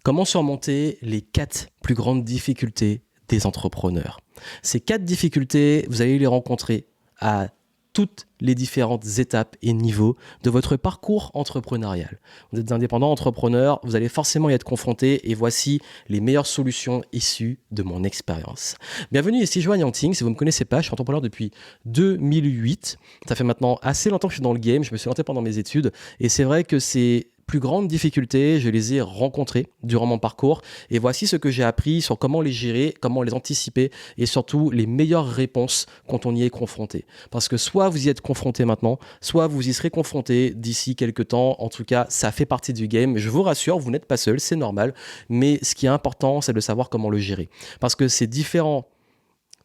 Comment surmonter les 4 plus grandes difficultés des entrepreneurs? Ces 4 difficultés, vous allez les rencontrer à toutes les différentes étapes et niveaux de votre parcours entrepreneurial. Vous êtes indépendant entrepreneur, vous allez forcément y être confronté et voici les meilleures solutions issues de mon expérience. Bienvenue ici Joanne Yangting, si vous ne me connaissez pas, je suis entrepreneur depuis 2008. Ça fait maintenant assez longtemps que je suis dans le game, je me suis lancé pendant mes études et c'est vrai que ces plus grandes difficultés, je les ai rencontrées durant mon parcours et voici ce que j'ai appris sur comment les gérer, comment les anticiper et surtout les meilleures réponses quand on y est confronté. Parce que soit vous y êtes confronté maintenant, soit vous y serez confronté d'ici quelques temps. En tout cas, ça fait partie du game. Je vous rassure, vous n'êtes pas seul, c'est normal. Mais ce qui est important, c'est de savoir comment le gérer. Parce que ces différents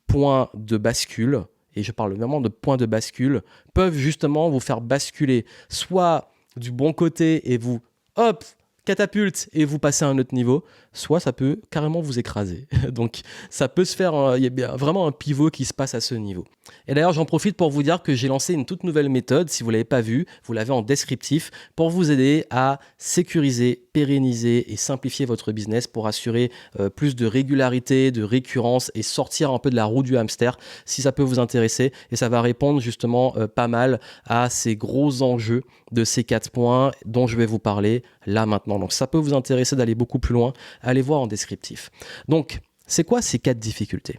points de bascule, et je parle vraiment de points de bascule, peuvent justement vous faire basculer soit du bon côté et vous, hop, catapulte et vous passez à un autre niveau, soit ça peut carrément vous écraser. Donc ça peut se faire, il y a vraiment un pivot qui se passe à ce niveau. Et d'ailleurs, j'en profite pour vous dire que j'ai lancé une toute nouvelle méthode, si vous ne l'avez pas vue, vous l'avez en descriptif, pour vous aider à sécuriser, pérenniser et simplifier votre business pour assurer plus de régularité, de récurrence et sortir un peu de la roue du hamster, si ça peut vous intéresser. Et ça va répondre justement pas mal à ces gros enjeux de ces 4 points dont je vais vous parler là maintenant. Donc ça peut vous intéresser d'aller beaucoup plus loin, allez voir en descriptif. Donc, c'est quoi ces 4 difficultés?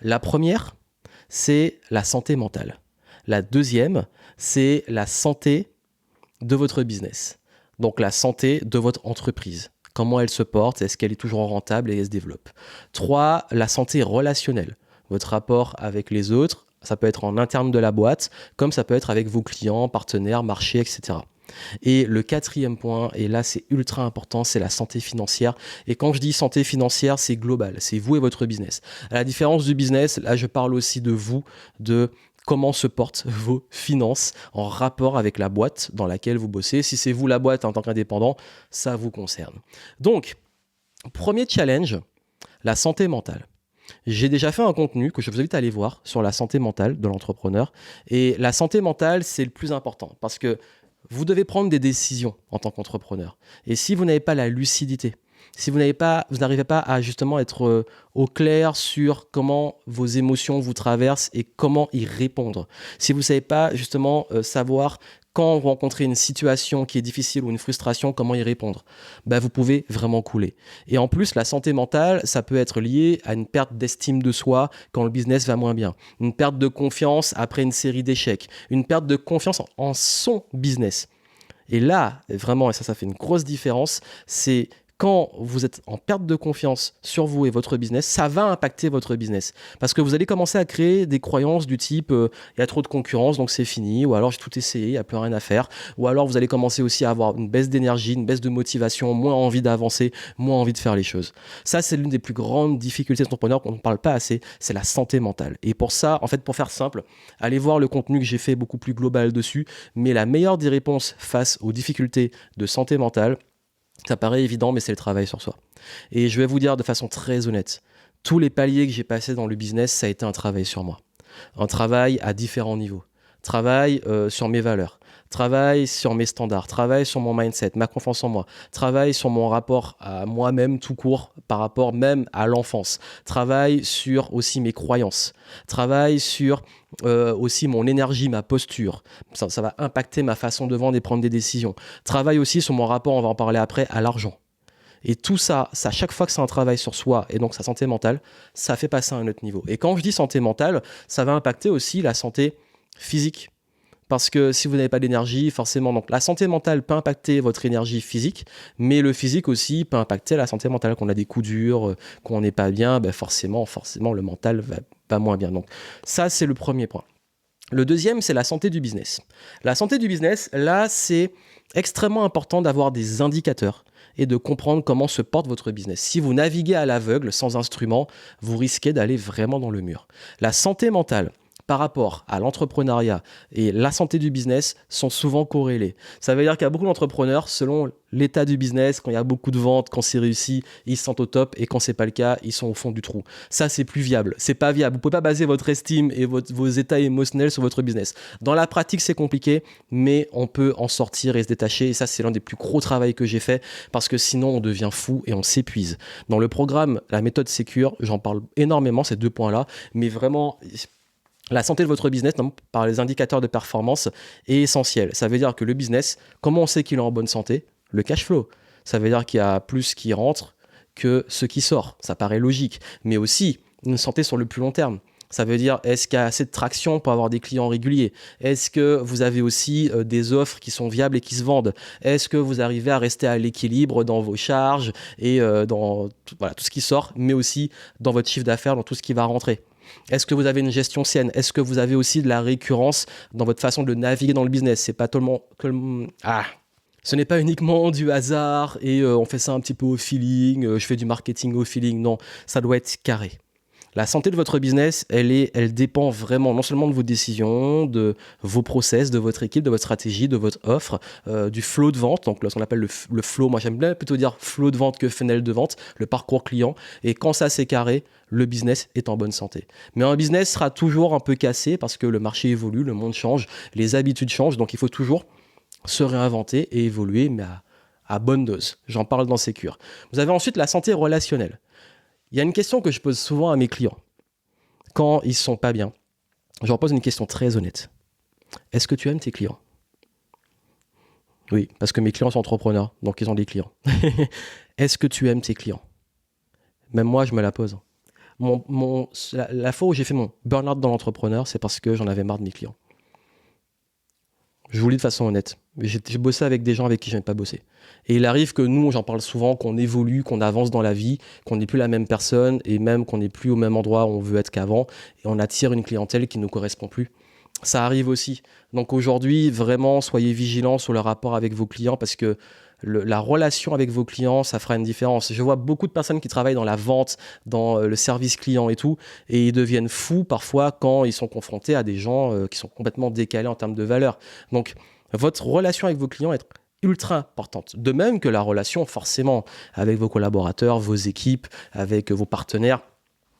La première, c'est la santé mentale. La deuxième, c'est la santé de votre business. Donc la santé de votre entreprise. Comment elle se porte, est-ce qu'elle est toujours rentable et elle se développe. 3, la santé relationnelle. Votre rapport avec les autres, ça peut être en interne de la boîte, comme ça peut être avec vos clients, partenaires, marchés, etc. Et le 4e point, et là c'est ultra important, c'est la santé financière. Et quand je dis santé financière, c'est global, c'est vous et votre business. À la différence du business, là je parle aussi de vous, de comment se portent vos finances en rapport avec la boîte dans laquelle vous bossez. Si c'est vous la boîte en tant qu'indépendant, ça vous concerne. Donc, premier challenge, la santé mentale. J'ai déjà fait un contenu que je vous invite à aller voir sur la santé mentale de l'entrepreneur. Et la santé mentale, c'est le plus important parce que vous devez prendre des décisions en tant qu'entrepreneur. Et si vous n'avez pas la lucidité, si vous n'arrivez pas à justement être au clair sur comment vos émotions vous traversent et comment y répondre, si vous ne savez pas justement savoir quand vous rencontrez une situation qui est difficile ou une frustration, comment y répondre, vous pouvez vraiment couler. Et en plus, la santé mentale, ça peut être lié à une perte d'estime de soi quand le business va moins bien, une perte de confiance après une série d'échecs, une perte de confiance en son business. Et là, vraiment, et ça fait une grosse différence, c'est quand vous êtes en perte de confiance sur vous et votre business, ça va impacter votre business. Parce que vous allez commencer à créer des croyances du type il y a trop de concurrence, donc c'est fini, ou alors j'ai tout essayé, il n'y a plus rien à faire. Ou alors vous allez commencer aussi à avoir une baisse d'énergie, une baisse de motivation, moins envie d'avancer, moins envie de faire les choses. Ça, c'est l'une des plus grandes difficultés d'entrepreneur qu'on ne parle pas assez, c'est la santé mentale. Et pour ça, en fait, pour faire simple, allez voir le contenu que j'ai fait beaucoup plus global dessus, mais la meilleure des réponses face aux difficultés de santé mentale, ça paraît évident, mais c'est le travail sur soi. Et je vais vous dire de façon très honnête, tous les paliers que j'ai passés dans le business, ça a été un travail sur moi. Un travail à différents niveaux. Travail sur mes valeurs. Travail sur mes standards. Travail sur mon mindset, ma confiance en moi. Travail sur mon rapport à moi-même tout court par rapport même à l'enfance. Travail sur aussi mes croyances. Travail sur aussi mon énergie, ma posture. Ça va impacter ma façon de vendre et prendre des décisions. Travail aussi sur mon rapport, on va en parler après, à l'argent. Et tout ça, chaque fois que c'est un travail sur soi et donc sa santé mentale, ça fait passer à un autre niveau. Et quand je dis santé mentale, ça va impacter aussi la santé physique. Parce que si vous n'avez pas d'énergie, forcément, donc la santé mentale peut impacter votre énergie physique, mais le physique aussi peut impacter la santé mentale. Qu'on a des coups durs, qu'on n'est pas bien, forcément, le mental va moins bien. Donc ça, c'est le premier point. Le deuxième, c'est la santé du business. La santé du business, là, c'est extrêmement important d'avoir des indicateurs et de comprendre comment se porte votre business. Si vous naviguez à l'aveugle, sans instrument, vous risquez d'aller vraiment dans le mur. La santé mentale par rapport à l'entrepreneuriat et la santé du business sont souvent corrélés. Ça veut dire qu'il y a beaucoup d'entrepreneurs, selon l'état du business, quand il y a beaucoup de ventes, quand c'est réussi, ils se sentent au top, et quand c'est pas le cas, ils sont au fond du trou. Ça, c'est plus viable. C'est pas viable. Vous pouvez pas baser votre estime et vos états émotionnels sur votre business. Dans la pratique, c'est compliqué, mais on peut en sortir et se détacher. Et ça, c'est l'un des plus gros travaux que j'ai fait, parce que sinon, on devient fou et on s'épuise. Dans le programme, la méthode Secure, j'en parle énormément, ces 2 points-là, mais vraiment, la santé de votre business, par les indicateurs de performance, est essentielle. Ça veut dire que le business, comment on sait qu'il est en bonne santé? Le cash flow. Ça veut dire qu'il y a plus qui rentre que ce qui sort. Ça paraît logique. Mais aussi, une santé sur le plus long terme. Ça veut dire, est-ce qu'il y a assez de traction pour avoir des clients réguliers? Est-ce que vous avez aussi des offres qui sont viables et qui se vendent? Est-ce que vous arrivez à rester à l'équilibre dans vos charges et dans tout ce qui sort, mais aussi dans votre chiffre d'affaires, dans tout ce qui va rentrer? Est-ce que vous avez une gestion saine? Est-ce que vous avez aussi de la récurrence dans votre façon de naviguer dans le business? C'est pas tellement... Ce n'est pas uniquement du hasard et on fait ça un petit peu au feeling, je fais du marketing au feeling. Non, ça doit être carré. La santé de votre business, elle dépend vraiment non seulement de vos décisions, de vos process, de votre équipe, de votre stratégie, de votre offre, du flow de vente, donc ce qu'on appelle le flow. Moi, j'aime bien plutôt dire flow de vente que funnel de vente, le parcours client. Et quand ça, c'est carré, le business est en bonne santé. Mais un business sera toujours un peu cassé parce que le marché évolue, le monde change, les habitudes changent, donc il faut toujours se réinventer et évoluer, mais à bonne dose. J'en parle dans Secure. Vous avez ensuite la santé relationnelle. Il y a une question que je pose souvent à mes clients. Quand ils ne sont pas bien, je leur pose une question très honnête. Est-ce que tu aimes tes clients? Oui, parce que mes clients sont entrepreneurs, donc ils ont des clients. Est-ce que tu aimes tes clients? Même moi, je me la pose. La fois où j'ai fait mon burn-out dans l'entrepreneur, c'est parce que j'en avais marre de mes clients. Je vous le dis de façon honnête. J'ai bossé avec des gens avec qui je n'aime pas bosser. Et il arrive que nous, j'en parle souvent, qu'on évolue, qu'on avance dans la vie, qu'on n'est plus la même personne et même qu'on n'est plus au même endroit où on veut être qu'avant et on attire une clientèle qui ne nous correspond plus. Ça arrive aussi. Donc aujourd'hui, vraiment, soyez vigilants sur le rapport avec vos clients parce que la relation avec vos clients, ça fera une différence. Je vois beaucoup de personnes qui travaillent dans la vente, dans le service client et tout, et ils deviennent fous parfois quand ils sont confrontés à des gens qui sont complètement décalés en termes de valeur. Donc, votre relation avec vos clients est ultra importante. De même que la relation, forcément, avec vos collaborateurs, vos équipes, avec vos partenaires.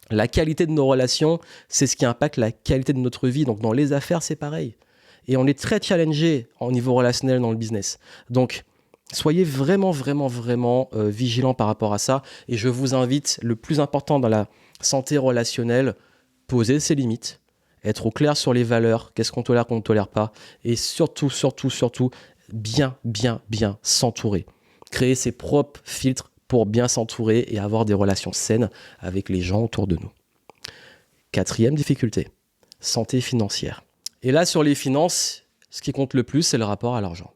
La qualité de nos relations, c'est ce qui impacte la qualité de notre vie. Donc, dans les affaires, c'est pareil. Et on est très challengé au niveau relationnel dans le business. Donc, soyez vraiment, vraiment, vraiment vigilants par rapport à ça. Et je vous invite, le plus important dans la santé relationnelle, poser ses limites, être au clair sur les valeurs, qu'est-ce qu'on tolère, qu'on ne tolère pas. Et surtout, surtout, surtout, bien s'entourer. Créer ses propres filtres pour bien s'entourer et avoir des relations saines avec les gens autour de nous. 4e difficulté, santé financière. Et là, sur les finances, ce qui compte le plus, c'est le rapport à l'argent.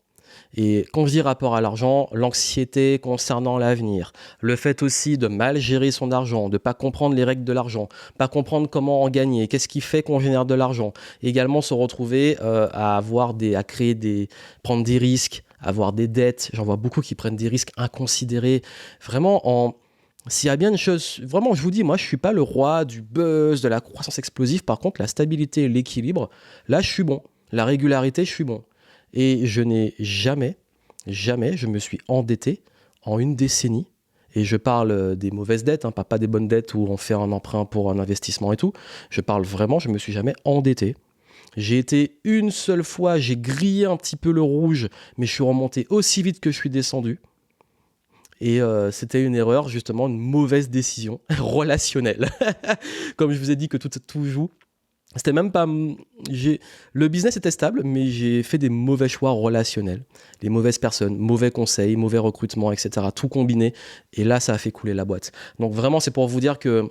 Et quand je dis rapport à l'argent, l'anxiété concernant l'avenir, le fait aussi de mal gérer son argent, de ne pas comprendre les règles de l'argent, pas comprendre comment en gagner, qu'est-ce qui fait qu'on génère de l'argent. Également se retrouver à prendre des risques, avoir des dettes. J'en vois beaucoup qui prennent des risques inconsidérés. Vraiment, s'il y a bien une chose, vraiment je vous dis, moi je ne suis pas le roi du buzz, de la croissance explosive. Par contre, la stabilité et l'équilibre, là je suis bon. La régularité, je suis bon. Et je n'ai jamais, je me suis endetté en une décennie. Et je parle des mauvaises dettes, pas des bonnes dettes où on fait un emprunt pour un investissement et tout. Je parle vraiment, je ne me suis jamais endetté. J'ai été une seule fois, j'ai grillé un petit peu le rouge, mais je suis remonté aussi vite que je suis descendu. Et c'était une erreur, justement, une mauvaise décision relationnelle. Comme je vous ai dit que tout joue. C'était même pas... Le business était stable, mais j'ai fait des mauvais choix relationnels. Les mauvaises personnes, mauvais conseils, mauvais recrutement, etc. Tout combiné. Et là, ça a fait couler la boîte. Donc vraiment, c'est pour vous dire que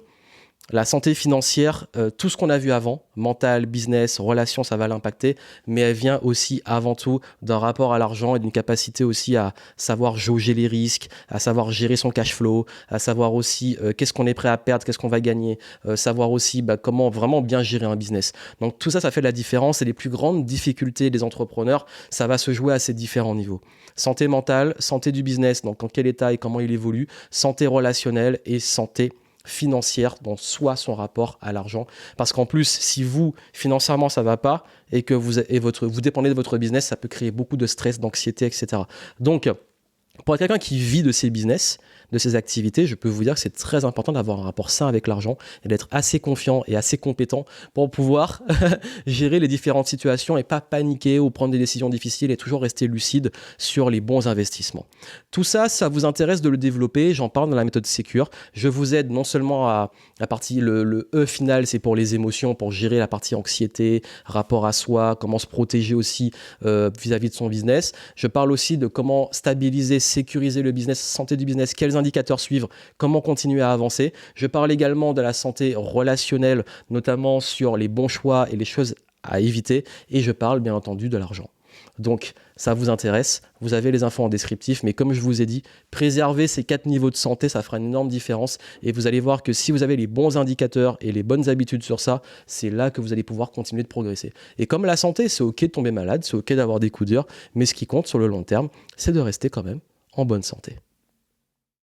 la santé financière, tout ce qu'on a vu avant, mental, business, relations, ça va l'impacter, mais elle vient aussi avant tout d'un rapport à l'argent et d'une capacité aussi à savoir jauger les risques, à savoir gérer son cash flow, à savoir aussi qu'est-ce qu'on est prêt à perdre, qu'est-ce qu'on va gagner, savoir aussi comment vraiment bien gérer un business. Donc tout ça, ça fait la différence et les plus grandes difficultés des entrepreneurs, ça va se jouer à ces différents niveaux. Santé mentale, santé du business, donc en quel état et comment il évolue, santé relationnelle et santé financière dans son rapport à l'argent. Parce qu'en plus, si vous, financièrement, ça ne va pas et que vous dépendez de votre business, ça peut créer beaucoup de stress, d'anxiété, etc. Donc, pour quelqu'un qui vit de ses business, de ses activités, je peux vous dire que c'est très important d'avoir un rapport sain avec l'argent et d'être assez confiant et assez compétent pour pouvoir gérer les différentes situations et pas paniquer ou prendre des décisions difficiles et toujours rester lucide sur les bons investissements. Tout ça, ça vous intéresse de le développer, j'en parle dans la méthode Secure. Je vous aide non seulement à la partie, le E final, c'est pour les émotions, pour gérer la partie anxiété, rapport à soi, comment se protéger aussi vis-à-vis de son business. Je parle aussi de comment stabiliser, sécuriser le business, santé du business, quels indicateurs suivre, comment continuer à avancer. Je parle également de la santé relationnelle, notamment sur les bons choix et les choses à éviter. Et je parle bien entendu de l'argent. Donc, ça vous intéresse, vous avez les infos en descriptif, mais comme je vous ai dit, préserver ces 4 niveaux de santé, ça fera une énorme différence et vous allez voir que si vous avez les bons indicateurs et les bonnes habitudes sur ça, c'est là que vous allez pouvoir continuer de progresser. Et comme la santé, c'est ok de tomber malade, c'est ok d'avoir des coups durs, mais ce qui compte sur le long terme, c'est de rester quand même en bonne santé.